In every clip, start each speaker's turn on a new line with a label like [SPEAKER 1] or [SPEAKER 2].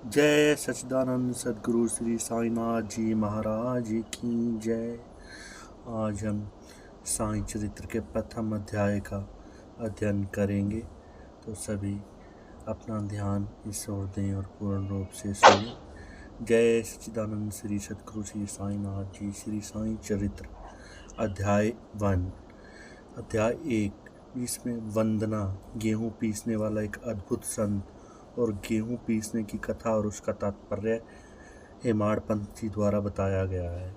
[SPEAKER 1] जय सच्चिदानंद सद्गुरु श्री साईनाथ जी महाराज की जय। आज हम साईं चरित्र के प्रथम अध्याय का अध्ययन करेंगे, तो सभी अपना ध्यान इस ओर दें और पूर्ण रूप से सुनें। जय सच्चिदानंद श्री सद्गुरु श्री साईनाथ जी। श्री साईं चरित्र अध्याय 1। अध्याय 1, जिसमें वंदना, गेहूं पीसने वाला एक अद्भुत संत और गेहूं पीसने की कथा और उसका तात्पर्य हेमाडपंत जी द्वारा बताया गया है।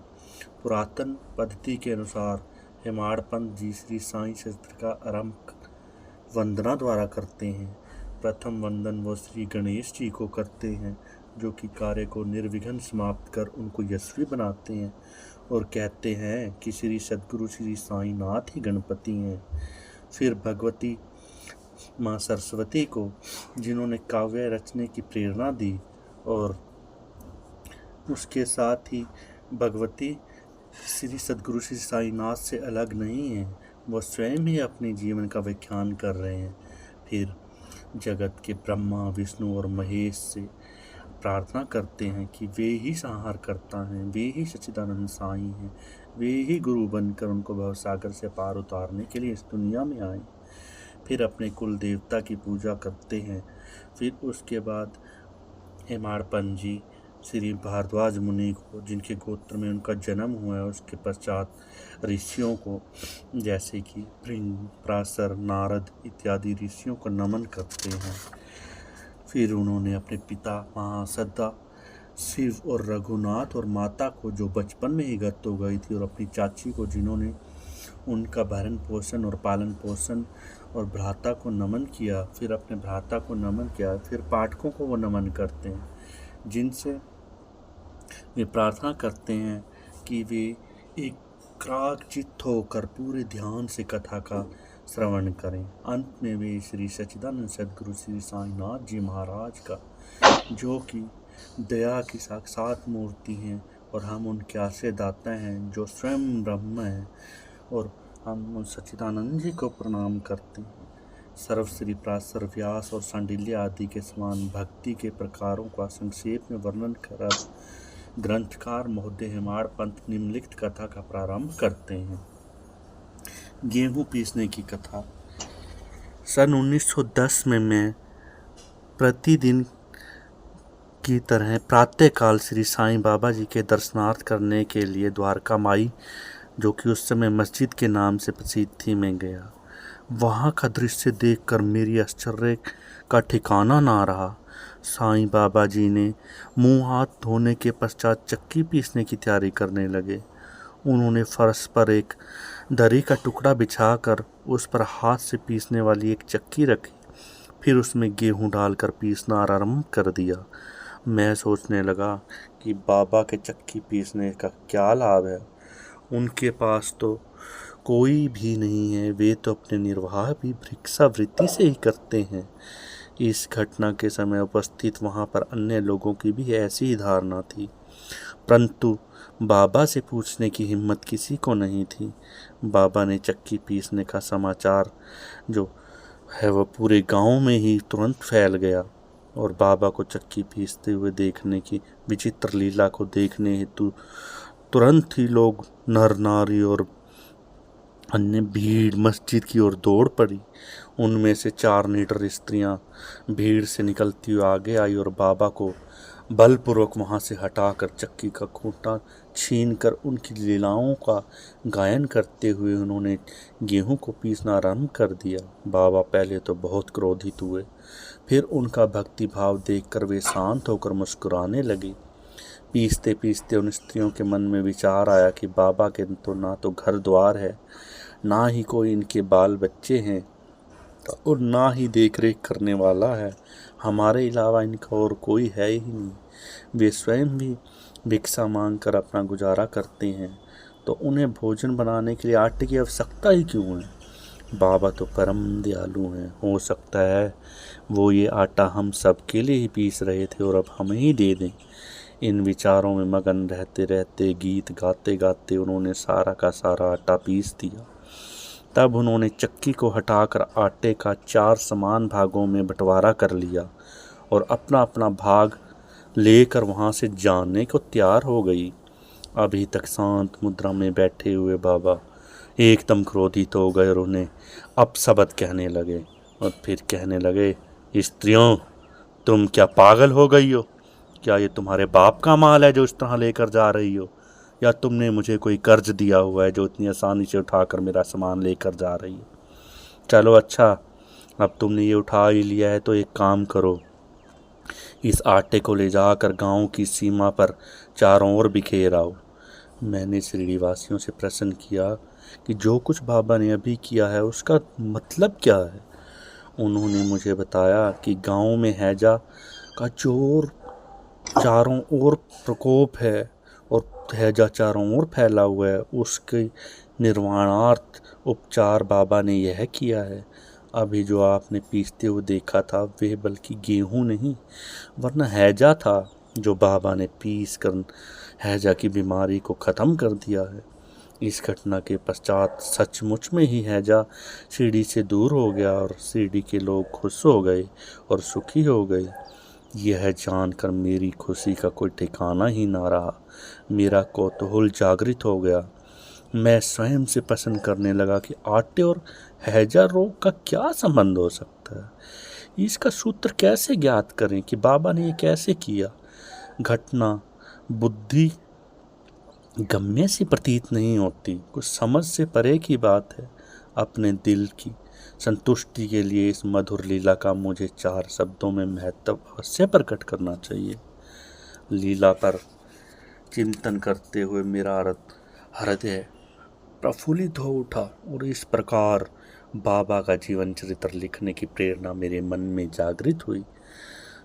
[SPEAKER 1] पुरातन पद्धति के अनुसार हेमाडपंत जी श्री साईं चरित्र का आरंभ वंदना द्वारा करते हैं। प्रथम वंदन वो श्री गणेश जी को करते हैं, जो कि कार्य को निर्विघ्न समाप्त कर उनको यशस्वी बनाते हैं और कहते हैं कि श्री सद्गुरु श्री साईनाथ ही गणपति हैं। फिर भगवती माँ सरस्वती को, जिन्होंने काव्य रचने की प्रेरणा दी, और उसके साथ ही भगवती श्री सद्गुरु श्री साईनाथ से अलग नहीं है, वो स्वयं ही अपने जीवन का व्याख्यान कर रहे हैं। फिर जगत के ब्रह्मा, विष्णु और महेश से प्रार्थना करते हैं कि वे ही संहार करता हैं, वे ही सच्चिदानंद साईं हैं, वे ही गुरु बनकर उनको भवसागर से पार उतारने के लिए इस दुनिया में आए। फिर अपने कुल देवता की पूजा करते हैं। फिर उसके बाद हेमाडपंत जी श्री भारद्वाज मुनि को, जिनके गोत्र में उनका जन्म हुआ है, उसके पश्चात ऋषियों को, जैसे कि भृंग, पराशर, नारद इत्यादि ऋषियों को नमन करते हैं। फिर उन्होंने अपने पिता महासद्दा शिव और रघुनाथ और माता को, जो बचपन में ही गत हो गई थी, और अपनी चाची को, जिन्होंने उनका भरण पोषण और पालन पोषण, और भ्राता को नमन किया। फिर अपने भ्राता को नमन किया। फिर पाठकों को वो नमन करते हैं, जिनसे वे प्रार्थना करते हैं कि वे एकाग्रचित्त होकर पूरे ध्यान से कथा का श्रवण करें। अंत में वे श्री सच्चिदानंद सद्गुरु श्री साईनाथ जी महाराज का, जो कि दया की साक्षात मूर्ति हैं और हम उनके आश्रय दाता हैं, जो स्वयं ब्रह्म हैं, और हम उन सच्चिदानंद जी को प्रणाम करते हैं। सर्वश्री, पराशर, व्यास और सांडिल्य आदि के समान भक्ति के प्रकारों का संक्षेप में वर्णन कर ग्रंथकार महोदय हेमाडपंत निम्नलिखित कथा का प्रारंभ करते हैं। गेहूं पीसने की कथा। सन 1910 में मैं प्रतिदिन की तरह प्रातःकाल श्री साईं बाबा जी के दर्शनार्थ करने के लिए द्वारका माई, जो कि उस समय मस्जिद के नाम से प्रसिद्ध थी, में गया। वहाँ का दृश्य देखकर मेरी आश्चर्य का ठिकाना ना रहा। साईं बाबा जी ने मुंह हाथ धोने के पश्चात चक्की पीसने की तैयारी करने लगे। उन्होंने फर्श पर एक दरी का टुकड़ा बिछाकर उस पर हाथ से पीसने वाली एक चक्की रखी। फिर उसमें गेहूं डालकर पीसना आरंभ कर दिया। मैं सोचने लगा कि बाबा के चक्की पीसने का क्या लाभ है। उनके पास तो कोई भी नहीं है, वे तो अपने निर्वाह भी भिक्षावृत्ति से ही करते हैं। इस घटना के समय उपस्थित वहाँ पर अन्य लोगों की भी ऐसी ही धारणा थी, परंतु बाबा से पूछने की हिम्मत किसी को नहीं थी। बाबा ने चक्की पीसने का समाचार जो है वह पूरे गांव में ही तुरंत फैल गया, और बाबा को चक्की पीसते हुए देखने की विचित्र लीला को देखने हेतु तुरंत ही लोग, नर नारी और अन्य भीड़ मस्जिद की ओर दौड़ पड़ी। उनमें से 4 निडर स्त्रियां भीड़ से निकलती हुई आगे आई और बाबा को बलपूर्वक वहां से हटाकर चक्की का खूंटा छीनकर उनकी लीलाओं का गायन करते हुए उन्होंने गेहूं को पीसना आरंभ कर दिया। बाबा पहले तो बहुत क्रोधित हुए, फिर उनका भक्ति भाव देखकर वे शांत होकर मुस्कुराने लगे। पीसते पीसते उन स्त्रियों के मन में विचार आया कि बाबा के तो ना तो घर द्वार है, ना ही कोई इनके बाल बच्चे हैं, और ना ही देख रेख करने वाला है। हमारे अलावा इनका और कोई है ही नहीं। वे स्वयं भी भिक्षा मांग कर अपना गुजारा करते हैं, तो उन्हें भोजन बनाने के लिए आटे की आवश्यकता ही क्यों है। बाबा तो परम दयालु हैं, हो सकता है वो ये आटा हम सब के लिए ही पीस रहे थे और अब हमें ही दे दें। इन विचारों में मगन रहते रहते, गीत गाते गाते उन्होंने सारा का सारा आटा पीस दिया। तब उन्होंने चक्की को हटाकर आटे का 4 समान भागों में बंटवारा कर लिया और अपना अपना भाग लेकर वहाँ से जाने को तैयार हो गई। अभी तक शांत मुद्रा में बैठे हुए बाबा एकदम क्रोधित हो गए और उन्हें अपशब्द कहने लगे और फिर कहने लगे, स्त्रियों, तुम क्या पागल हो गई हो? क्या ये तुम्हारे बाप का माल है जो इस तरह लेकर जा रही हो, या तुमने मुझे कोई कर्ज दिया हुआ है जो इतनी आसानी से उठाकर मेरा सामान लेकर जा रही हो? चलो अच्छा, अब तुमने ये उठा ही लिया है तो एक काम करो, इस आटे को ले जाकर गांव की सीमा पर चारों ओर बिखेर आओ। मैंने शिरडी वासियों से प्रश्न किया कि जो कुछ बाबा ने अभी किया है उसका मतलब क्या है। उन्होंने मुझे बताया कि गांव में हैजा का जोर चारों ओर प्रकोप है और हैजा चारों ओर फैला हुआ है। उसके निर्वाणार्थ उपचार बाबा ने यह किया है। अभी जो आपने पीसते हुए देखा था वह बल्कि गेहूं नहीं वरना हैजा था जो बाबा ने पीस कर हैजा की बीमारी को ख़त्म कर दिया है। इस घटना के पश्चात सचमुच में ही हैजा शिरडी से दूर हो गया और शिरडी के लोग खुश हो गए और सुखी हो गए। यह जानकर मेरी खुशी का कोई ठिकाना ही ना रहा। मेरा कौतूहल जागृत हो गया। मैं स्वयं से प्रश्न करने लगा कि आटे और हैजा रोग का क्या संबंध हो सकता है। इसका सूत्र कैसे ज्ञात करें कि बाबा ने ये कैसे किया। घटना बुद्धि गम्य सी प्रतीत नहीं होती, कुछ समझ से परे की बात है। अपने दिल की संतुष्टि के लिए इस मधुर लीला का मुझे 4 शब्दों में महत्व अवश्य प्रकट करना चाहिए। लीला पर चिंतन करते हुए मेरा हृदय प्रफुल्लित हो उठा और इस प्रकार बाबा का जीवन चरित्र लिखने की प्रेरणा मेरे मन में जागृत हुई।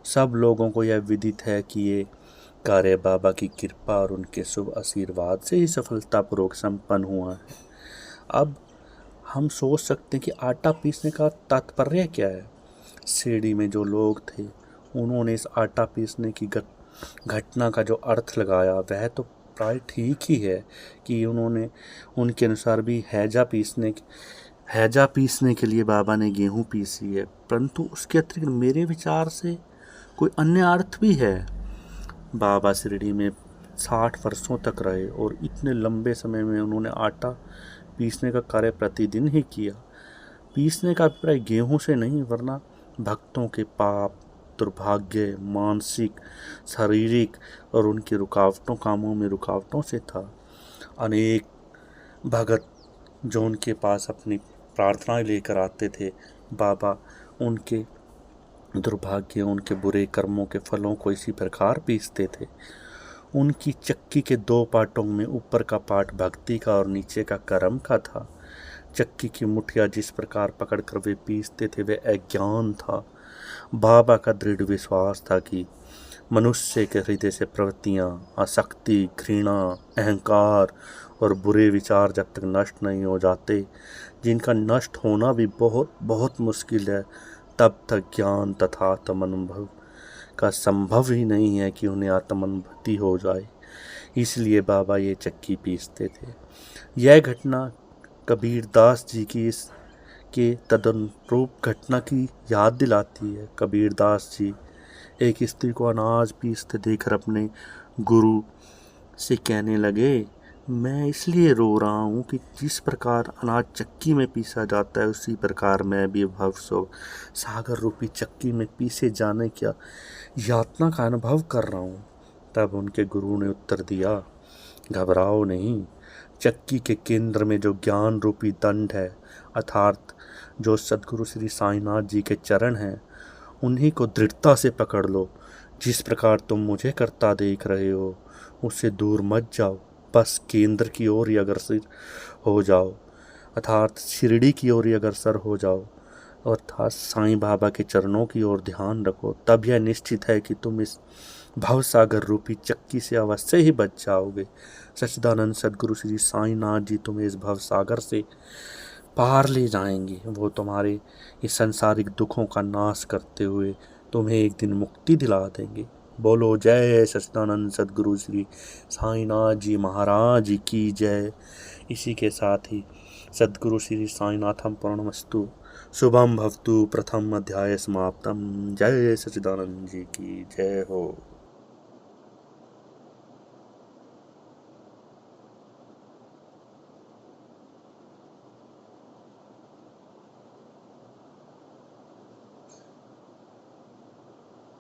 [SPEAKER 1] सब लोगों को यह विदित है कि ये कार्य बाबा की कृपा और उनके शुभ आशीर्वाद से ही सफलतापूर्वक संपन्न हुआ है। अब हम सोच सकते हैं कि आटा पीसने का तात्पर्य क्या है। शिरडी में जो लोग थे उन्होंने इस आटा पीसने की घटना का जो अर्थ लगाया वह तो प्राय ठीक ही है कि उन्होंने उनके अनुसार भी हैजा पीसने के लिए बाबा ने गेहूं पीसी है, परंतु उसके अतिरिक्त मेरे विचार से कोई अन्य अर्थ भी है। बाबा शिरडी में 60 वर्षों तक रहे और इतने लंबे समय में उन्होंने आटा पीसने का कार्य प्रतिदिन ही किया। पीसने का अभिप्राय गेहूं से नहीं वरना भक्तों के पाप, दुर्भाग्य, मानसिक, शारीरिक और उनकी कामों में रुकावटों से था। अनेक भगत जो उनके पास अपनी प्रार्थनाएं लेकर आते थे, बाबा उनके दुर्भाग्य, उनके बुरे कर्मों के फलों को इसी प्रकार पीसते थे। उनकी चक्की के 2 पार्टों में ऊपर का पार्ट भक्ति का और नीचे का कर्म का था। चक्की की मुठिया जिस प्रकार पकड़कर वे पीसते थे वह अज्ञान था। बाबा का दृढ़ विश्वास था कि मनुष्य के हृदय से प्रवृत्तियाँ, आसक्ति, घृणा, अहंकार और बुरे विचार जब तक नष्ट नहीं हो जाते, जिनका नष्ट होना भी बहुत बहुत मुश्किल है, तब तक ज्ञान तथा आत्मानुभव का संभव ही नहीं है कि उन्हें आत्मानुभूति हो जाए। इसलिए बाबा ये चक्की पीसते थे। यह घटना कबीर दास जी की इस के तदनुरूप घटना की याद दिलाती है। कबीर दास जी एक स्त्री को अनाज पीसते देखकर अपने गुरु से कहने लगे, मैं इसलिए रो रहा हूँ कि जिस प्रकार अनाज चक्की में पीसा जाता है उसी प्रकार मैं भी भव सागर रूपी चक्की में पीसे जाने की यातना का अनुभव कर रहा हूँ। तब उनके गुरु ने उत्तर दिया, घबराओ नहीं, चक्की के केंद्र में जो ज्ञान रूपी दंड है, अर्थात जो सद्गुरु श्री साईनाथ जी के चरण हैं, उन्हीं को दृढ़ता से पकड़ लो। जिस प्रकार तुम मुझे करता देख रहे हो उससे दूर मत जाओ, बस केंद्र की ओर ही अग्रसर हो जाओ, अर्थात शिरडी की ओर ही अग्रसर हो जाओ, अर्थात साईं बाबा के चरणों की ओर ध्यान रखो। तब यह निश्चित है कि तुम इस भवसागर रूपी चक्की से अवश्य ही बच जाओगे। सच्चिदानंद सद्गुरु श्री साईनाथ जी तुम्हें इस भवसागर से पार ले जाएंगे। वो तुम्हारे इस सांसारिक दुखों का नाश करते हुए तुम्हें एक दिन मुक्ति दिला देंगे। बोलो जय सच्चिदानंद सद्गुरु श्री साईनाथ जी महाराज की जय। इसी के साथ ही सद्गुरु श्री साईनाथम पूर्णमस्तु। शुभम भवतु। प्रथम अध्याय समाप्तम। जय सच्चिदानंद जी की जय हो।